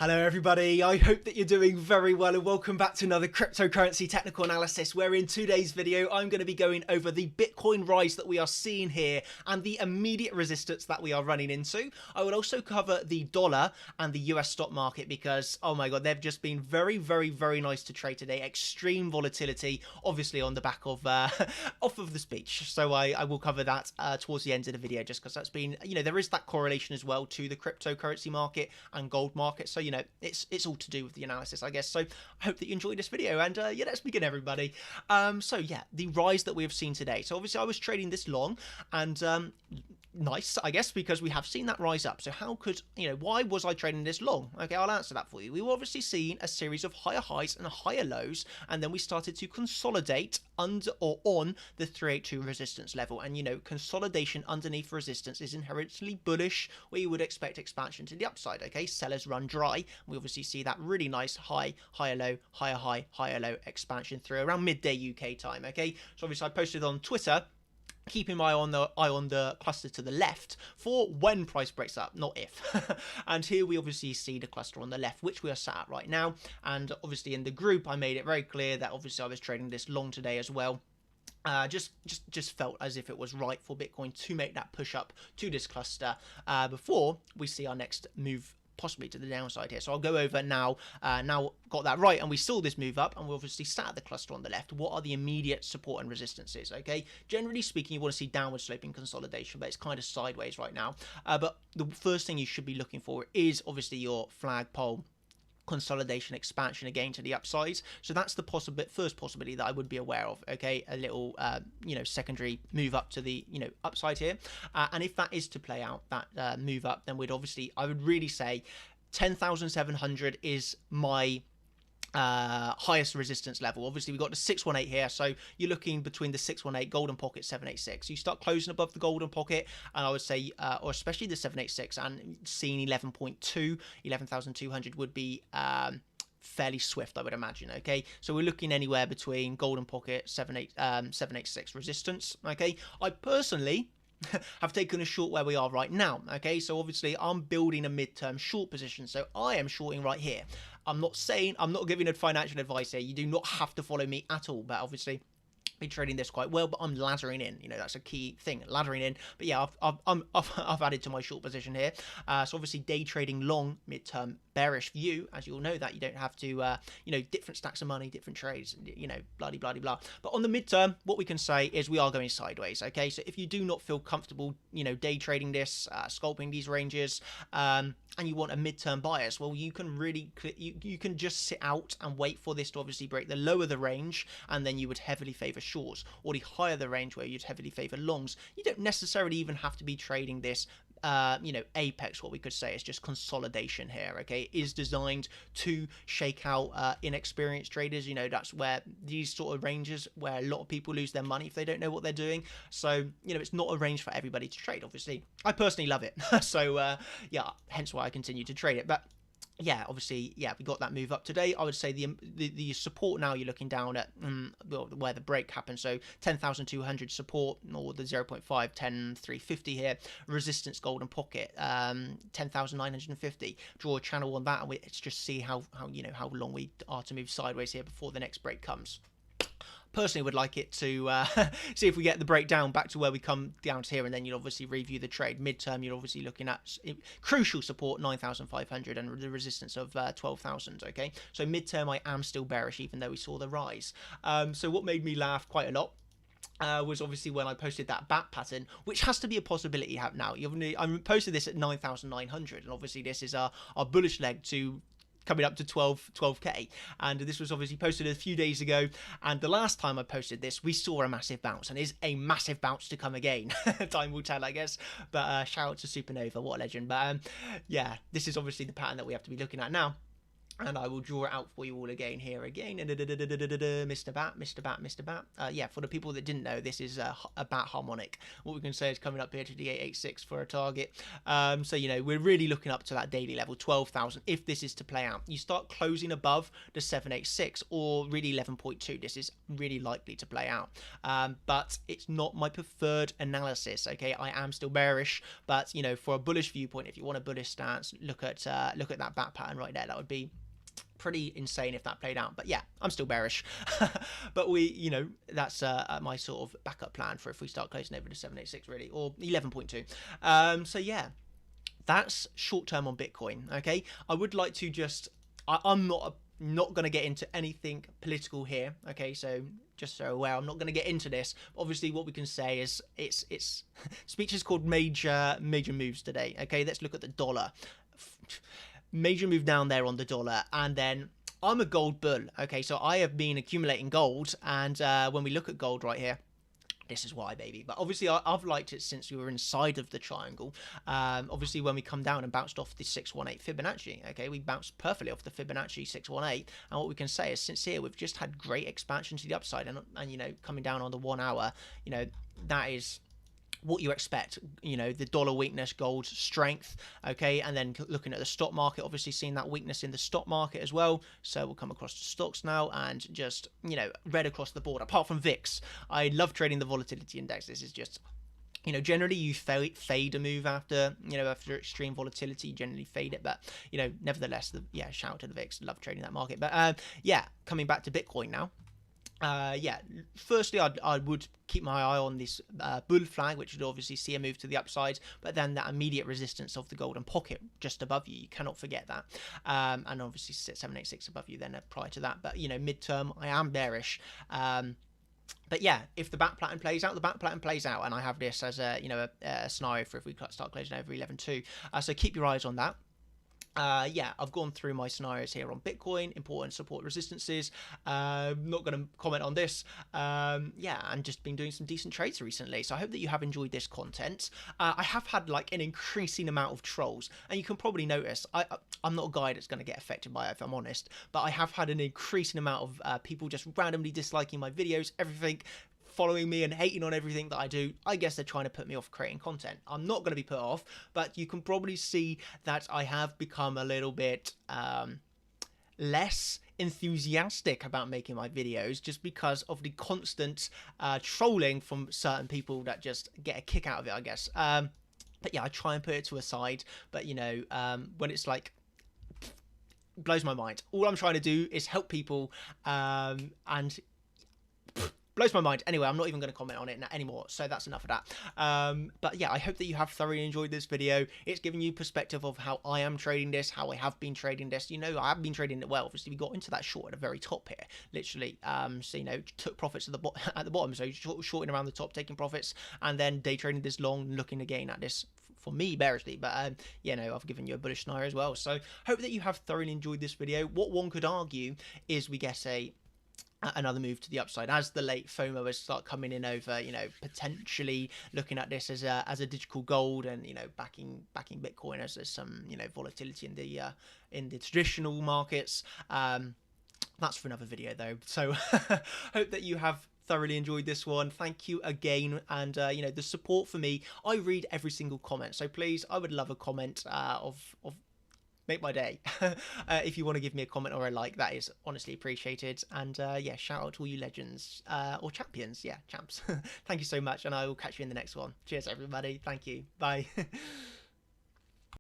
Hello everybody, I hope that you're doing very well and welcome back to another cryptocurrency technical analysis where in today's video I'm going to be going over the Bitcoin rise that we are seeing here and the immediate resistance that we are running into. I will also cover the dollar and the US stock market because, oh my god, they've just been very nice to trade today. Extreme volatility, obviously on the back of off of the speech. So I will cover that towards the end of the video just because that's been, there is that correlation as well to the cryptocurrency market and gold market. So, it's all to do with the analysis, I guess. So I hope that you enjoyed this video and yeah, let's begin everybody. So yeah, the rise that we have seen today. So obviously I was trading this long and nice, I guess, because we have seen that rise up. So how could, why was I trading this long? Okay, I'll answer that for you. We were obviously seeing a series of higher highs and higher lows, and then we started to consolidate under or on the 382 resistance level. And, consolidation underneath resistance is inherently bullish, where you would expect expansion to the upside. Okay, sellers run dry. We obviously see that really nice high, higher low, higher high, higher low expansion through around midday UK time. Okay, so obviously I posted on Twitter, keeping my eye on the cluster to the left for when price breaks up, not if. And here we obviously see the cluster on the left, which we are sat at right now. And obviously in the group, I made it very clear that obviously I was trading this long today as well. Just felt as if it was right for Bitcoin to make that push up to this cluster before we see our next move possibly to the downside here. So I'll go over now. Now got that right, and we saw this move up, and we obviously sat at the cluster on the left. What are the immediate support and resistances? Okay, generally speaking, you want to see downward sloping consolidation, but it's kind of sideways right now. But the first thing you should be looking for is obviously your flagpole consolidation expansion again to the upside. So that's the first possibility that I would be aware of. Okay, a little secondary move up to the upside here, and if that is to play out, that move up, then I would really say 10,700 is my highest resistance level. Obviously, we've got the 618 here, so you're looking between the 618 golden pocket 786. You start closing above the golden pocket, and I would say, or especially the 786, and seeing 11.2, 11,200 would be fairly swift, I would imagine. Okay, so we're looking anywhere between golden pocket 786 resistance. Okay, I personally have taken a short where we are right now. Okay, so obviously I'm building a midterm short position, so I am shorting right here. I'm not giving financial advice here. You do not have to follow me at all, but obviously been trading this quite well, but I'm laddering in. That's a key thing, laddering in. But yeah, I've added to my short position here. So obviously day trading long midterm bearish view, as you all know, that you don't have to different stacks of money, different trades, bloody blah. But on the midterm, what we can say is we are going sideways. Okay, so if you do not feel comfortable day trading this, scalping these ranges, and you want a midterm bias, well, you can you can just sit out and wait for this to obviously break the lower the range, and then you would heavily favor shorts, or the higher the range where you'd heavily favor longs. You don't necessarily even have to be trading this apex. What we could say is just consolidation here. Okay, it is designed to shake out inexperienced traders. That's where these sort of ranges where a lot of people lose their money if they don't know what they're doing. So it's not a range for everybody to trade. Obviously I personally love it. So yeah, hence why I continue to trade it. But yeah, obviously, yeah, we got that move up today. I would say the support now, you're looking down at where the break happened. So 10,200 support, or the 0.5, 10,350 here. Resistance golden pocket, 10,950. Draw a channel on that, and let's just see how long we are to move sideways here before the next break comes. Personally would like it to see if we get the breakdown back to where we come down to here, and then you'll obviously review the trade. Midterm, you're obviously looking at crucial support 9,500 and the resistance of 12,000. Okay, so midterm I am still bearish even though we saw the rise. So what made me laugh quite a lot was obviously when I posted that bat pattern, which has to be a possibility now. I posted this at 9,900, and obviously this is our bullish leg to coming up to 12k, and this was obviously posted a few days ago, and the last time I posted this we saw a massive bounce, and is a massive bounce to come again. Time will tell, I guess, but shout out to Supernova, what a legend. But yeah, this is obviously the pattern that we have to be looking at now. And I will draw it out for you all again here again. Mr. Bat, Mr. Bat, Mr. Bat. Yeah, for the people that didn't know, this is a bat harmonic. What we can say is coming up here to the 886 for a target. So, you know, we're really looking up to that daily level, 12,000, if this is to play out. You start closing above the 786 or really 11.2. This is really likely to play out. But it's not my preferred analysis, okay? I am still bearish, but, you know, for a bullish viewpoint, if you want a bullish stance, look at that bat pattern right there. That would be pretty insane if that played out. But yeah, I'm still bearish. But you know, that's my sort of backup plan for if we start closing over to 786 really, or 11.2. So yeah, that's short term on Bitcoin. Okay, I would like to just I'm not going to get into anything political here. Okay, so just so aware, I'm not going to get into this. Obviously, what we can say is it's speech is called major moves today. Okay, let's look at the dollar. Major move down there on the dollar, and then I'm a gold bull. Okay, so I have been accumulating gold, and when we look at gold right here, this is why, baby. But obviously, I've liked it since we were inside of the triangle. Obviously, when we come down and bounced off the 618 Fibonacci, okay, we bounced perfectly off the Fibonacci 618. And what we can say is, since here, we've just had great expansion to the upside, and you know, coming down on the 1 hour, you know, that is what you expect. You know, the dollar weakness, gold strength, okay, and then looking at the stock market, obviously seeing that weakness in the stock market as well. So we'll come across to stocks now, and just, you know, red across the board, apart from VIX. I love trading the volatility index. This is just, you know, generally you fade a move after, you know, after extreme volatility, you generally fade it, but, you know, nevertheless, yeah, shout out to the VIX, love trading that market. But yeah, coming back to Bitcoin now. Yeah, firstly, I would keep my eye on this bull flag, which would obviously see a move to the upside, but then that immediate resistance of the golden pocket just above you cannot forget that. And obviously 786 above you then prior to that. But, you know, midterm, I am bearish. But yeah, if the back pattern plays out, the back pattern plays out, and I have this as a, you know, a scenario for if we start closing over 11.2. So keep your eyes on that. Yeah, I've gone through my scenarios here on Bitcoin, important support resistances. Not going to comment on this. Yeah, and just been doing some decent trades recently. So I hope that you have enjoyed this content. I have had like an increasing amount of trolls, and you can probably notice I'm not a guy that's going to get affected by it, if I'm honest. But I have had an increasing amount of people just randomly disliking my videos, everything, following me and hating on everything that I do. I guess they're trying to put me off creating content. I'm not going to be put off, but you can probably see that I have become a little bit less enthusiastic about making my videos, just because of the constant trolling from certain people that just get a kick out of it, I guess. But yeah, I try and put it to a side, but you know, when it's like, blows my mind. All I'm trying to do is help people, and blows my mind. Anyway, I'm not even going to comment on it anymore, so that's enough of that. But yeah, I hope that you have thoroughly enjoyed this video. It's giving you perspective of how I am trading this, how I have been trading this. You know, I have been trading it well. Obviously, we got into that short at the very top here, literally. So, you know, took profits at the bottom, so shorting around the top, taking profits, and then day trading this long, looking again at this, for me, bearishly. But you know, I've given you a bullish scenario as well. So hope that you have thoroughly enjoyed this video. What one could argue is we get another move to the upside as the late FOMOers start coming in over, you know, potentially looking at this as a digital gold, and, you know, backing Bitcoin as there's some, you know, volatility in the traditional markets. That's for another video though. So hope that you have thoroughly enjoyed this one. Thank you again, and you know, the support for me, I read every single comment, so please, I would love a comment of make my day. If you want to give me a comment or a like, that is honestly appreciated. And yeah, shout out to all you legends or champions. Yeah, champs. Thank you so much, and I will catch you in the next one. Cheers everybody. Thank you. Bye.